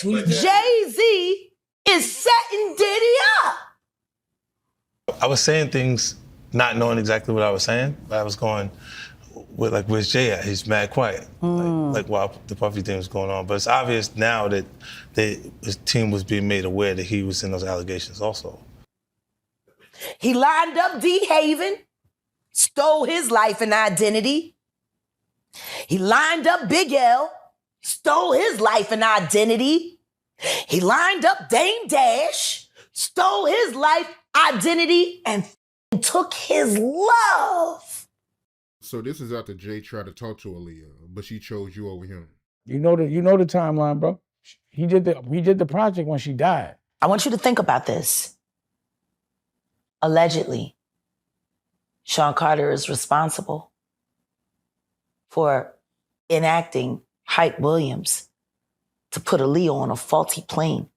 Jay-Z is setting Diddy up. I was saying things not knowing exactly what I was saying, but I was going with, like, where's Jay at? He's mad quiet. Like while the Puffy thing was going on. But it's obvious now that his team was being made aware that he was in those allegations also. He lined up D. Haven, stole his life and identity. He lined up Big L, stole his life and identity. He lined up Dame Dash, stole his life, identity, and took his love. So this is after Jay tried to talk to Aaliyah, but she chose you over him. You know the timeline, bro. He did the project when she died. I want you to think about this. Allegedly, Sean Carter is responsible for enacting Hype Williams to put Aaliyah on a faulty plane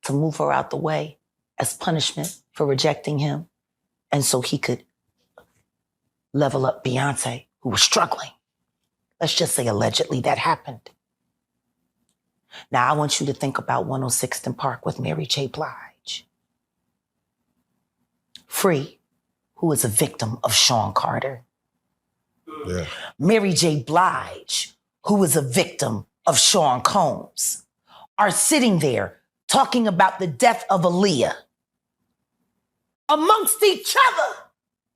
to move her out the way as punishment for rejecting him, and so he could level up Beyonce, who was struggling. Let's just say allegedly that happened. Now I want you to think about 106th Park with Mary J. Blige. Free, who is a victim of Sean Carter. Yeah. Mary J. Blige, who is a victim of Sean Combs, are sitting there talking about the death of Aaliyah amongst each other.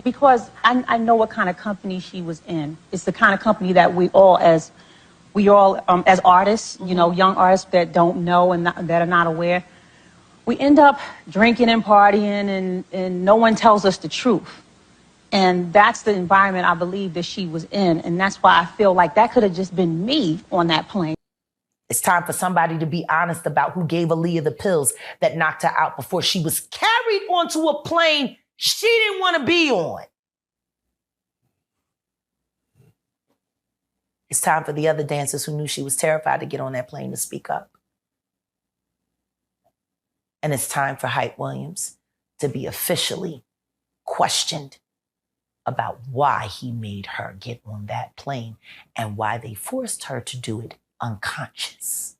Because I know what kind of company she was in. It's the kind of company that we all as artists, you know, young artists that don't know and that are not aware, we end up drinking and partying and no one tells us the truth. And that's the environment I believe that she was in. And that's why I feel like that could have just been me on that plane. It's time for somebody to be honest about who gave Aaliyah the pills that knocked her out before she was carried onto a plane she didn't want to be on. It's time for the other dancers who knew she was terrified to get on that plane to speak up. And it's time for Hype Williams to be officially questioned about why he made her get on that plane and why they forced her to do it unconscious.